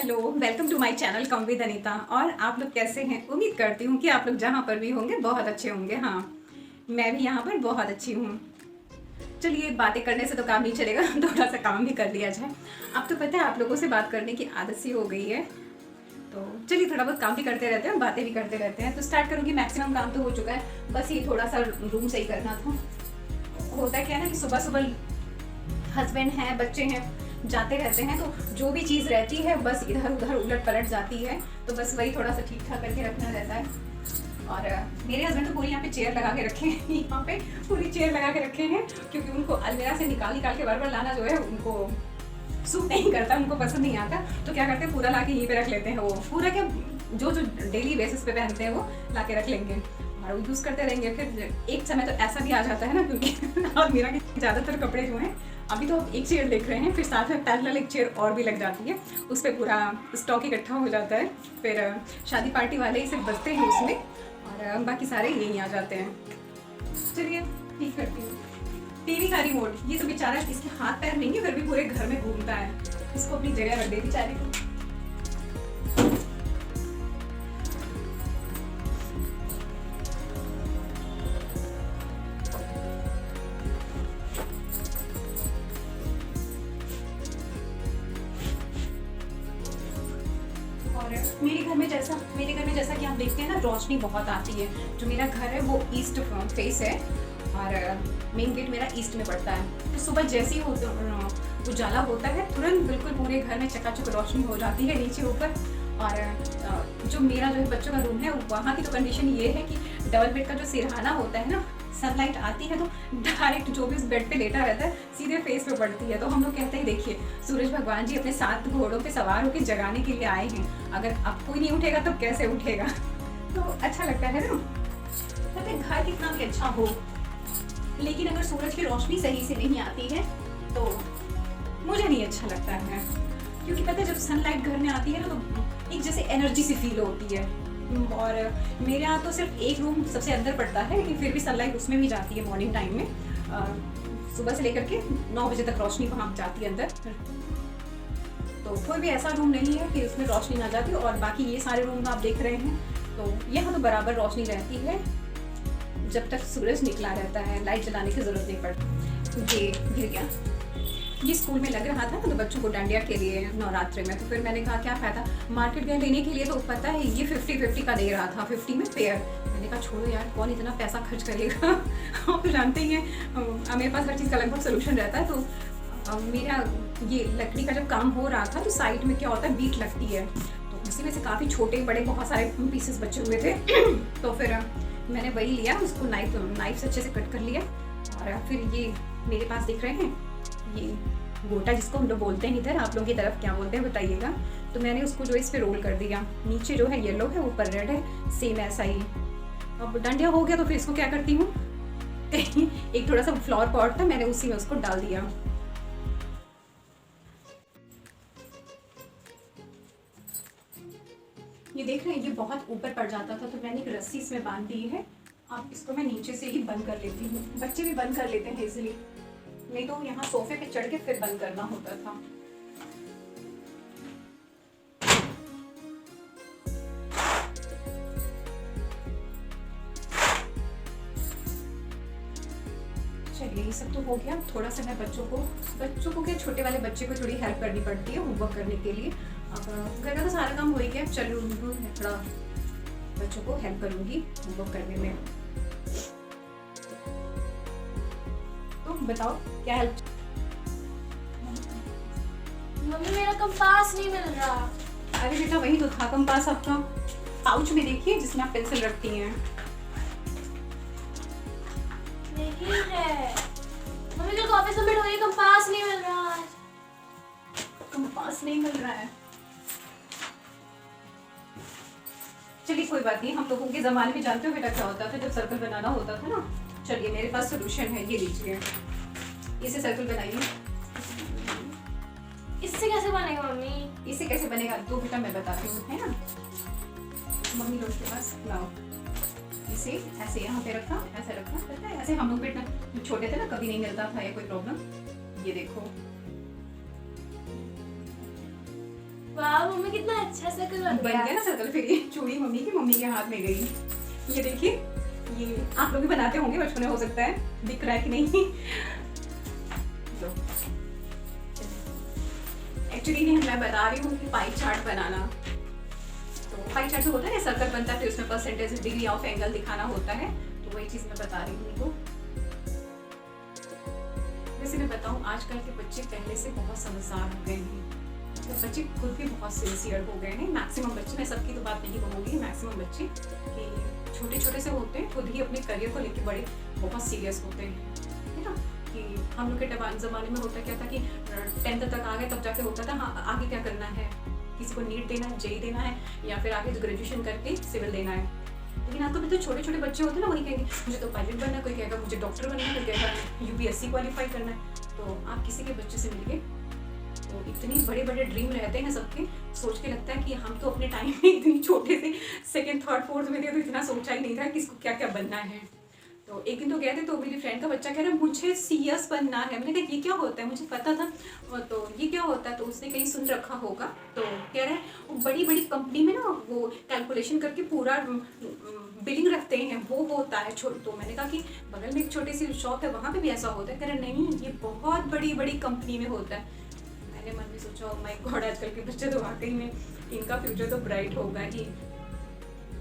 Hello, welcome to my channel come with Anita. और आप लोग कैसे हैं? उम्मीद करती हूँ कि आप लोग जहाँ पर भी होंगे बहुत अच्छे होंगे। हाँ, मैं भी यहाँ पर बहुत अच्छी हूँ। चलिए, बातें करने से तो काम नहीं चलेगा, थोड़ा सा काम भी कर लिया जाए। अब तो पता है आप लोगों से बात करने की आदत सी हो गई है, तो चलिए थोड़ा बहुत काम भी करते रहते हैं, बातें भी करते रहते हैं। तो स्टार्ट करूँगी। मैक्सिमम काम तो हो चुका है, बस ये थोड़ा सा रूम सही करना था। होता क्या है ना कि सुबह सुबह हस्बैंड हैं, बच्चे हैं, जाते रहते हैं, तो जो भी चीज़ रहती है बस इधर उधर उलट पलट जाती है। तो बस वही थोड़ा सा ठीक ठाक करके रखना रहता है। और मेरे हस्बैंड तो पूरी यहाँ पे चेयर लगा के रखे हैं, यहाँ पे पूरी चेयर लगा के रखे हैं, क्योंकि उनको अलमीरा से निकाल निकाल के बार बार लाना जो है उनको सूट नहीं करता, उनको पसंद नहीं आता। तो क्या करते हैं, पूरा ला के यहीं पे रख लेते हैं। वो पूरा क्या, जो जो डेली बेसिस पे पहनते हैं वो ला के रख लेंगे और वो यूज़ करते रहेंगे। फिर एक समय तो ऐसा भी आ जाता है ना, क्योंकि अलमीरा के ज़्यादातर कपड़े जो हैं, अभी तो एक चेयर देख रहे हैं, फिर साथ में पैरेलल एक चेयर और भी लग जाती है, उस पर पूरा स्टॉक इकट्ठा हो जाता है। फिर शादी पार्टी वाले ही सिर्फ बचते हैं उसमें, और बाकी सारे यहीं आ जाते हैं। चलिए ठीक करती हूँ। टीवी का रिमोट, ये तो बेचारा, इसके हाथ पैर नहीं है, फिर भी पूरे घर में घूमता है। इसको अपनी जगह रख दे बेचारे को। मेरे घर में जैसा कि आप देखते हैं ना, रोशनी बहुत आती है। जो मेरा घर है वो ईस्ट फेस है, और मेन गेट मेरा ईस्ट में पड़ता है। तो सुबह जैसे ही उजाला होता है, तुरंत बिल्कुल पूरे घर में चकाचक रोशनी हो जाती है, नीचे ऊपर। और जो मेरा जो बच्चों का रूम है, वहाँ की तो कंडीशन ये है कि डबल बेड का जो सिरहाना होता है ना, सनलाइट आती है तो डायरेक्ट जो भी उस बेड पे लेटा रहता है सीधे फेस पे पड़ती है। तो हम लोग कहते हैं, देखिए सूरज भगवान जी अपने 7 घोड़ों पे सवार होकर जगाने के लिए आए हैं, अगर अब कोई नहीं उठेगा तो कैसे उठेगा। तो अच्छा लगता है ना, कहते हैं घर कितना भी अच्छा हो, लेकिन अगर सूरज की रोशनी सही से नहीं आती है तो मुझे नहीं अच्छा लगता है। क्योंकि पता है, जब सनलाइट घर में आती है ना, तो एक जैसे एनर्जी सी फील होती है। और मेरे यहाँ तो सिर्फ एक रूम सबसे अंदर पड़ता है, लेकिन फिर भी सनलाइट उसमें भी जाती है मॉर्निंग टाइम में। सुबह से लेकर के 9 बजे तक रोशनी वहाँ जाती है अंदर। तो कोई भी ऐसा रूम नहीं है कि उसमें रोशनी ना जाती। और बाकी ये सारे रूम आप देख रहे हैं, तो यहाँ तो बराबर रोशनी रहती है जब तक सूरज निकला रहता है, लाइट जलाने की ज़रूरत नहीं पड़ती। ये गिर गया। ये स्कूल में लग रहा था ना, तो बच्चों को डांडिया के लिए नवरात्रि में, तो फिर मैंने कहा क्या फ़ायदा, मार्केट गए लेने के लिए, तो पता है ये 50-50 का दे रहा था, 50 में पेयर। मैंने कहा छोड़ो यार, कौन इतना पैसा खर्च करेगा। आप तो जानते ही हैं मेरे पास हर चीज़ का लगभग सोल्यूशन रहता है। तो मेरा ये लकड़ी का जब काम हो रहा था, तो साइड में क्या होता है, बीट लगती है, तो उसी में से काफ़ी छोटे बड़े बहुत सारे पीसेस बचे हुए थे। तो फिर मैंने वही लिया, उसको नाइफ से अच्छे से कट कर लिया। और फिर ये मेरे पास दिख रहे हैं, ये गोटा जिसको हम लोग बोलते हैं इधर, आप लोगों की तरफ क्या बोलते हैं बताइएगा। तो मैंने उसको जो इस पे रोल कर दिया, नीचे जो है येलो है, ऊपर रेड है, सेम ऐसा ही। अब डांडिया हो गया, तो फिर इसको क्या करती हूँ, एक थोड़ा सा फ्लावर पॉट था, मैंने उसी में उसको डाल दिया। ये देख रहे हैं, ये बहुत ऊपर पड़ जाता था, तो मैंने एक रस्सी इसमें बांध दी है। अब इसको मैं नीचे से ही बंद कर लेती हूँ। बच्चे भी बंद कर लेते हैं इजीली, नहीं तो यहाँ सोफे पे चढ़ के फिर बंद करना होता था। चलिए, ये सब तो हो गया। थोड़ा सा मैं बच्चों को क्या, छोटे वाले बच्चे को थोड़ी हेल्प करनी पड़ती है होमवर्क करने के लिए। अब घर का तो सारा काम हो ही गया, चलो मैं थोड़ा बच्चों को हेल्प करूँगी होमवर्क करने में। तो बताओ क्या हेल्प। मम्मी, मेरा कंपास नहीं मिल रहा। अरे बेटा, वही तो था कंपास आपका, पाउच में देखिए जिसमें आप पेंसिल रखती हैं। नहीं है मम्मी, कल कॉपी सबमिट हो रही है, कंपास नहीं मिल रहा है। कंपास नहीं मिल रहा है। चलिए कोई बात नहीं, हम लोगों के ज़माने में जानते हो बेटा क्या होता था, जब सर्कल बनाना होता था ना। चलिए मेरे पास सोल्यूशन है, ये लीजिए, इसे सर्कल बनाइए। इससे कैसे बनेगा मम्मी? इसे कैसे बनेगा, दो बेटा मैं बताती हूँ, है ना। मम्मी लोग के पास लाओ, इसे ऐसे यहाँ पे रखा, ऐसे रखा, पता है ऐसे हम लोग बेटा छोटे थे ना, कभी नहीं मिलता था या कोई प्रॉब्लम। ये देखो, वाह मम्मी कितना अच्छा सर्कल बन बन गया। गया ना सर्कल। फिर ये चूड़ी मम्मी के हाथ में गई। ये देखिए, ये आप लोग भी बनाते होंगे बचपन में, हो सकता है, दिख रहा है कि नहीं। एक्चुअली मैं बता रही हूँ कि पाई चार्ट बनाना, तो पाई चार्ट जो होता है ना, सर्कल बनता है फिर उसमें परसेंटेज, डिग्री ऑफ एंगल दिखाना होता है, तो वही चीज़ मैं बता रही हूँ उनको। वैसे मैं बताऊँ, आजकल के बच्चे पहले से बहुत समझदार हो गए हैं, तो बच्चे खुद भी बहुत सिंसियर हो गए हैं। मैक्सिमम बच्चे, मैं सबकी तो बात नहीं कहूँगी, मैक्सिमम बच्चे कि छोटे छोटे से होते हैं, खुद ही अपने करियर को लेकर बड़े बहुत सीरियस होते हैं, है ना। कि हम लोग के ज़माने में होता क्या था कि 10th तक आ गए तब जाके होता था हाँ आगे क्या करना है, किसी को नीट देना है, जेई देना है, या फिर आगे ग्रेजुएशन करके सिविल देना है। लेकिन आजकल तो छोटे छोटे बच्चे होते हैं ना, वही कहेंगे मुझे तो पायलट बनना है, कोई कहेगा मुझे डॉक्टर बनना है, कोई कहेगा यूपीएससी क्वालिफाई करना है। तो आप किसी के बच्चे से मिलिए तो इतनी बड़े बड़े ड्रीम रहते हैं सबके, सोच के लगता है कि हम तो अपने टाइम में इतनी छोटे से 2nd 3rd 4th में थे, तो इतना सोचा ही नहीं था कि इसको क्या क्या बनना है। तो एक दिन तो गए थे, तो मेरी फ्रेंड का बच्चा कह रहा है मुझे सीएस बनना है। मैंने कहा ये क्या होता है, मुझे पता था, तो ये क्या होता है, तो उसने कहीं सुन रखा होगा। तो कह रहा है वो बड़ी बड़ी कंपनी में ना वो कैलकुलेशन करके पूरा बिलिंग रखते हैं, वो होता है। तो मैंने कहा कि बगल में एक छोटी सी शॉप है, वहाँ पे भी ऐसा होता है। कह रहा नहीं, ये बहुत बड़ी बड़ी कंपनी में होता है। मैंने मन में सोचा ओ माय गॉड, आजकल के बच्चे तो वाकई में इनका फ्यूचर तो ब्राइट होगा ही।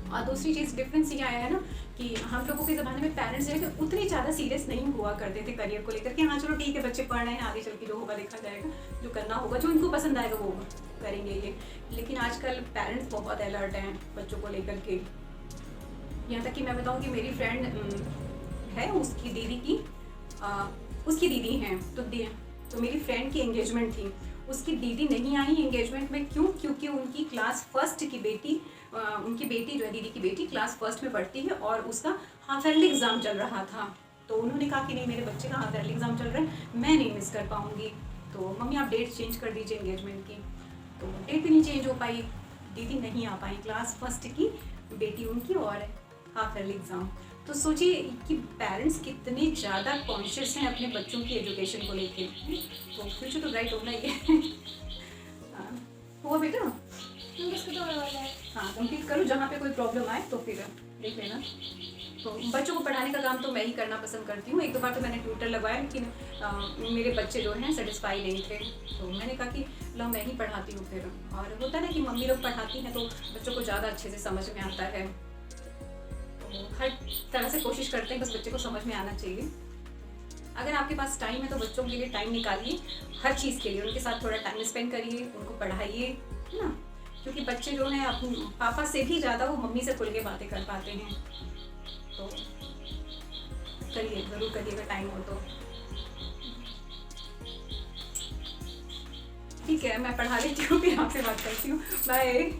और दूसरी चीज़ डिफरेंस ये आया है ना कि हम लोगों के ज़माने में पेरेंट्स जो है कि उतनी ज़्यादा सीरियस नहीं हुआ करते थे करियर को लेकर कि हाँ चलो ठीक है बच्चे पढ़ रहे हैं, आगे चल के जो होगा देखा जाएगा, जो करना होगा, जो इनको पसंद आएगा वो करेंगे ये। लेकिन आजकल पेरेंट्स बहुत अलर्ट हैं बच्चों को लेकर के। यहाँ तक कि मैं बताऊँ कि मेरी फ्रेंड है, उसकी दीदी हैं, तो मेरी फ्रेंड की एंगेजमेंट थी, उसकी दीदी नहीं आई एंगेजमेंट में। क्यों? क्योंकि उनकी क्लास फर्स्ट की बेटी, उनकी बेटी जो है, दीदी की बेटी क्लास फर्स्ट में पढ़ती है और उसका हाफ ईयरली एग्ज़ाम चल रहा था। तो उन्होंने कहा कि नहीं, मेरे बच्चे का हाफ ईयरली एग्ज़ाम चल रहा है, मैं नहीं मिस कर पाऊँगी, तो मम्मी आप डेट चेंज कर दीजिए एंगेजमेंट की। तो डेट भी नहीं चेंज हो पाई, दीदी नहीं आ पाई, क्लास फर्स्ट की बेटी उनकी और हाफ ईयरली एग्ज़ाम। तो सोचिए कि पेरेंट्स कितने ज़्यादा कॉन्शियस हैं अपने बच्चों की एजुकेशन को लेके। तो फ्यूचर तो ब्राइट होना ही है। हुआ बेटा? किसको तो होने वाला है। हाँ कंप्लीट करो, जहाँ पे कोई प्रॉब्लम आए तो फिर देख लेना। तो बच्चों को पढ़ाने का काम तो मैं ही करना पसंद करती हूँ। 1-2 बार तो मैंने ट्यूटर लगवाया, लेकिन मेरे बच्चे जो हैं सेटिस्फाई नहीं थे, तो मैंने कहा कि लो मैं ही पढ़ाती हूँ फिर। और होता है ना कि मम्मी लोग पढ़ाती हैं तो बच्चों को ज़्यादा अच्छे से समझ में आता है। तो हर तरह से कोशिश करते हैं, बस बच्चे को समझ में आना चाहिए। अगर आपके पास टाइम है तो बच्चों के लिए टाइम निकालिए, हर चीज़ के लिए उनके साथ थोड़ा टाइम स्पेंड करिए, उनको पढ़ाइए, है ना। क्योंकि बच्चे जो हैं अपने पापा से भी ज़्यादा वो मम्मी से खुल के बातें कर पाते हैं। तो करिए, ज़रूर करिएगा टाइम हो तो। ठीक है, मैं पढ़ा लेती हूँ, फिर आपसे बात करती हूँ। बाय।